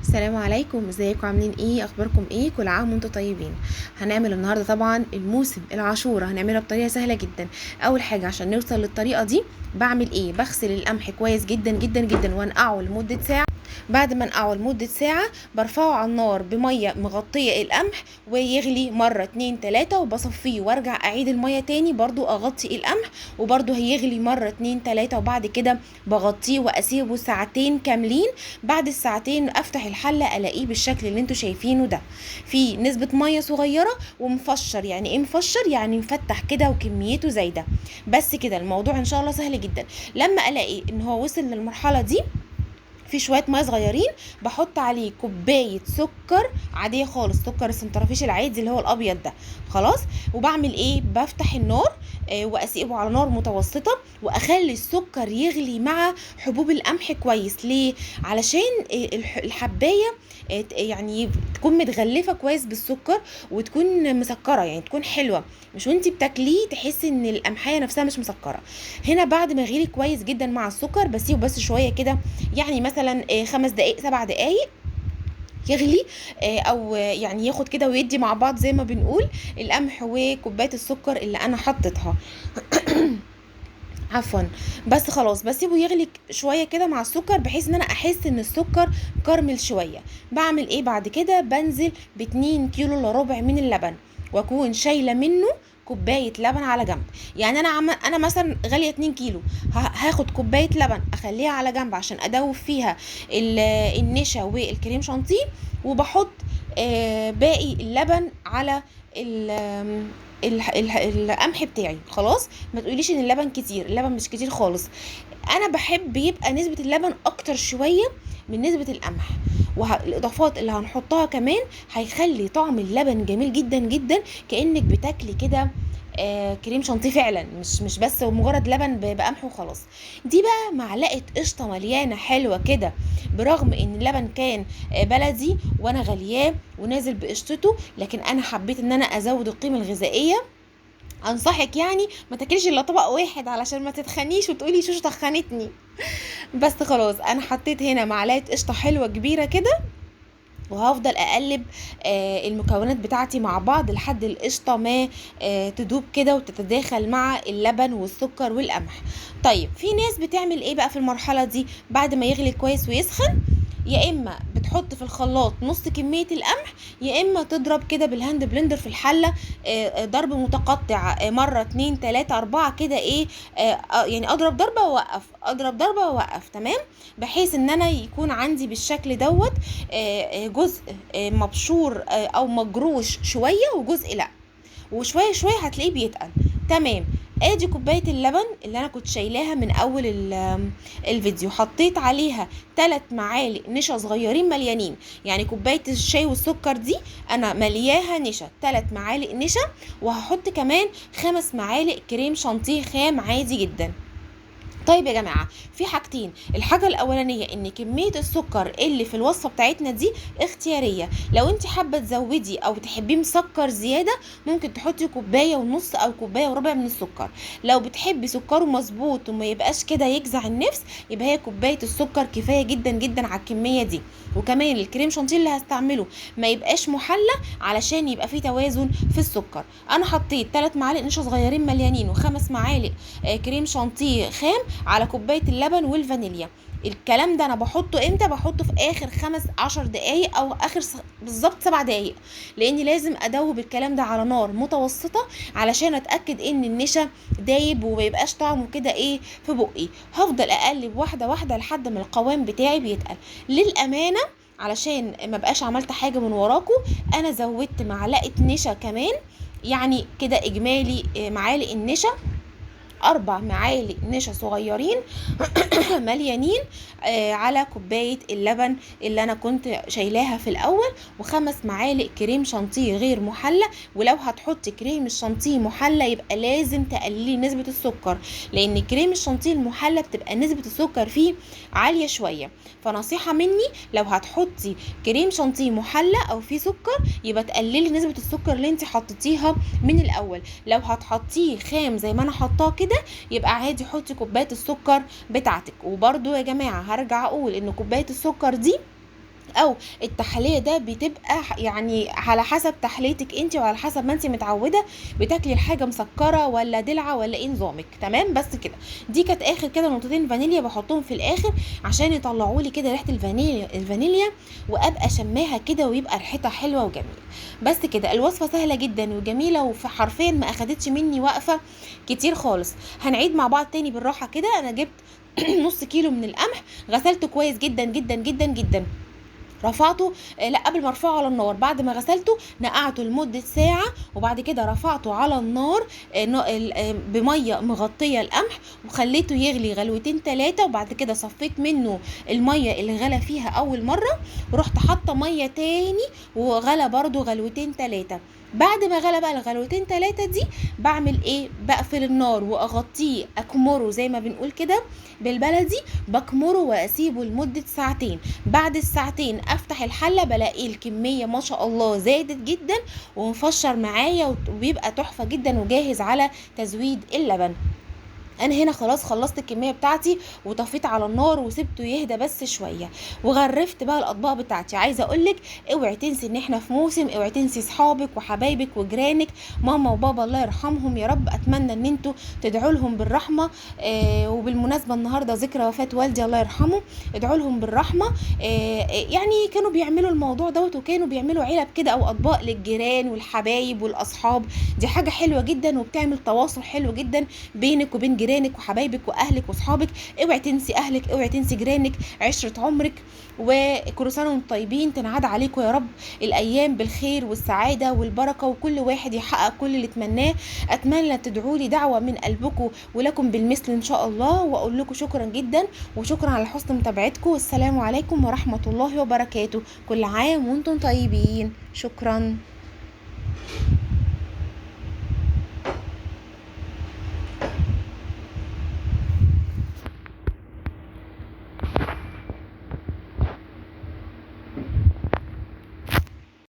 السلام عليكم، ازيكم؟ عاملين ايه؟ اخباركم ايه؟ كل عام وانتم طيبين. هنعمل النهارده طبعا الموسم العاشوره، هنعملها بطريقه سهله جدا. اول حاجه عشان نوصل للطريقه دي بعمل ايه؟ بغسل القمح كويس جدا جدا جدا وانقعه لمده ساعه. بعد ما انقعه لمدة ساعة برفعه على النار بمية مغطية القمح ويغلي مرة اتنين تلاتة، وبصفيه وارجع اعيد المية تاني برضو اغطي القمح وبرضو هيغلي مرة اتنين تلاتة، وبعد كده بغطيه واسيبه ساعتين كاملين. بعد الساعتين افتح الحلة الاقيه بالشكل اللي انتوا شايفينه ده، في نسبة مية صغيرة ومفشر. يعني ايه مفشر؟ يعني مفتح كده وكميته زايدة. بس كده الموضوع ان شاء الله سهل جدا. لما الاقي ان هو وصل للمرحلة دي في شويه ميه صغيرين، بحط عليه كوبايه سكر عاديه خالص، سكر السنترفيش العادي اللي هو الابيض ده. خلاص. وبعمل ايه؟ بفتح النار واسيبه على نار متوسطه واخلي السكر يغلي مع حبوب القمح كويس. ليه؟ علشان الحبايه يعني تكون متغلفه كويس بالسكر وتكون مسكره، يعني تكون حلوه، مش وانتي بتاكليه تحسي ان القمحيه نفسها مش مسكره. هنا بعد ما يغلي كويس جدا مع السكر بسيبه بس شويه كده، يعني مثلا 5 دقايق 7 دقايق يغلي، او يعني ياخد كده ويدي مع بعض زي ما بنقول القمح وكوبايه السكر اللي انا حطيتها. عفوا. بس خلاص بسيبه يغلي شويه كده مع السكر بحيث ان انا احس ان السكر كرمل شويه. بعمل ايه بعد كده؟ بنزل ب2 كيلو الا ربع من اللبن، واكون شايله منه كوبايه لبن على جنب. يعني انا مثلا غاليه 2 كيلو، هاخد كوبايه لبن اخليها على جنب عشان ادوب فيها النشا والكريم شانتيه، وبحط باقي اللبن على القمح بتاعي. خلاص. ما تقوليش ان اللبن كتير، اللبن مش كتير خالص. انا بحب يبقى نسبة اللبن اكتر شوية من نسبة القمح، والاضافات اللي هنحطها كمان هيخلي طعم اللبن جميل جدا جدا، كأنك بتاكلي كده كريم شانتيه فعلا، مش بس مجرد لبن بقمح وخلاص. دي بقى معلقه قشطه مليانه حلوه كده، برغم ان اللبن كان بلدي وانا غلياه ونازل بقشطته، لكن انا حبيت ان انا ازود القيمه الغذائيه. انصحك يعني ما تاكليش الا طبق واحد علشان ما تتخنيش وتقولي شوشو تخنتني. بس خلاص انا حطيت هنا معلقه قشطه حلوه كبيره كده، وهفضل اقلب المكونات بتاعتي مع بعض لحد القشطه ما تدوب كده وتتداخل مع اللبن والسكر والقمح. طيب في ناس بتعمل ايه بقى في المرحله دي بعد ما يغلي كويس ويسخن؟ يا اما بتحط في الخلاط نص كميه القمح، يا اما تضرب كده بالهاند بلندر في الحله ضرب متقطع، مره اتنين تلاته اربعه كده، ايه يعني اضرب ضربه واوقف، اضرب ضربه واوقف. تمام. بحيث ان انا يكون عندي بالشكل دوت جزء مبشور او مجروش شويه وجزء لا، وشويه شويه هتلاقيه بيتقل. تمام. ادي كوبايه اللبن اللي انا كنت شايلاها من اول الفيديو، حطيت عليها 3 معالق نشا صغيرين مليانين. يعني كوبايه الشاي والسكر دي انا ملياها نشا، 3 معالق نشا، وهحط كمان 5 معالق كريم شانتيه خام عادي جدا. طيب يا جماعة، في حاجتين. الحاجة الأولانية إن كمية السكر اللي في الوصفة بتاعتنا دي اختيارية. لو انت حابة تزودي أو تحبيه مسكر زيادة ممكن تحطي كوباية ونص أو كوباية وربع من السكر. لو بتحبي سكره مظبوط وما يبقاش كده يجزع النفس، يبقى هي كوباية السكر كفاية جدا جدا على الكمية دي. وكمان الكريم شانتيه اللي هستعمله ما يبقاش محلى علشان يبقى فيه توازن في السكر. أنا حطيت 3 معالق نشا صغيرين مليانين و5 معالق كريم شانتيه خام على كوبايه اللبن والفانيليا. الكلام ده انا بحطه امتى؟ بحطه في اخر 15 دقايق او اخر بالظبط 7 دقايق، لاني لازم ادوب الكلام ده على نار متوسطه علشان اتاكد ان النشا دايب وما يبقاش طعمه كده ايه في بقي. هفضل اقلب واحده واحده لحد ما القوام بتاعي بيتقل. للامانه علشان ما بقاش عملت حاجه من وراكم، انا زودت معلقه نشا كمان. يعني كده اجمالي معالق النشا 4 معالق نشا صغيرين مليانين على كوباية اللبن اللي انا كنت شايلاها في الاول، و5 معالق كريم شانتيه غير محلى. ولو هتحطي كريم الشانتيه محلى يبقى لازم تقللي نسبة السكر، لان كريم الشانتيه المحلى بتبقى نسبة السكر فيه عالية شوية. فنصيحة مني لو هتحطي كريم شانتيه محلى او فيه سكر يبقى تقللي نسبة السكر اللي انت حطيتيها من الاول. لو هتحطيه خام زي ما انا حطاه كده يبقى عادي حطي كوبايه السكر بتاعتك. وبرده يا جماعه هرجع اقول ان كوبايه السكر دي او التحليه ده بتبقى يعني على حسب تحليتك انت وعلى حسب ما انت متعوده بتاكلي الحاجه مسكره ولا دلعه ولا ايه نظامك. تمام بس كده. دي كانت اخر كده نقطتين فانيليا بحطهم في الاخر عشان يطلعوا لي كده ريحه الفانيليا وابقى شماها كده ويبقى ريحتها حلوه وجميله. بس كده. الوصفه سهله جدا وجميله وحرفيا ما اخدتش مني وقفه كتير خالص. هنعيد مع بعض تاني بالراحه كده. انا جبت نص كيلو من القمح، غسلته كويس جدا جدا جدا جدا، رفعته لا قبل ما ارفعه على النار، بعد ما غسلته نقعته لمدة ساعة، وبعد كده رفعته على النار بمية مغطية القمح، وخليته يغلي غلوتين تلاتة، وبعد كده صفيت منه المية اللي غلى فيها اول مرة، ورحت حاطة مية تاني وغلى برضو غلوتين تلاتة. بعد ما غلى بقى الغلوتين تلاتة دي بعمل ايه؟ بقفل النار واغطيه، اكمره زي ما بنقول كده بالبلدي، بكمره واسيبه لمدة ساعتين. بعد الساعتين افتح الحله بلاقي الكميه ما شاء الله زادت جدا ومفشر معايا وبيبقى تحفه جدا وجاهز على تزويد اللبن. انا هنا خلاص خلصت الكميه بتاعتي وطفيت على النار وسبته يهدى بس شويه، وغرفت بقى الاطباق بتاعتي. عايزه اقولك اوعي تنسي ان احنا في موسم، اوعي تنسي صحابك وحبايبك وجيرانك، ماما وبابا الله يرحمهم يا رب، اتمنى ان انتوا تدعوا لهم بالرحمه. وبالمناسبه النهارده ذكرى وفاه والدي الله يرحمه، ادعوا لهم بالرحمه. يعني كانوا بيعملوا الموضوع دوت، وكانوا بيعملوا علب كده او اطباق للجيران والحبايب والاصحاب. دي حاجه حلوه جدا وبتعمل تواصل حلو جدا بينك وبين جيرانك وحبايبك واهلك واصحابك. اوعي تنسي اهلك، اوعي تنسي جيرانك، عشره عمرك. وكل سنه وانتم طيبين، تنعاد عليكم يا رب الايام بالخير والسعاده والبركه، وكل واحد يحقق كل اللي اتمناه. اتمنى تدعوا لي دعوه من قلبكم ولكم بالمثل ان شاء الله. واقول لكم شكرا جدا وشكرا على حسن متابعتكم، والسلام عليكم ورحمه الله وبركاته. كل عام وانتم طيبين. شكرا.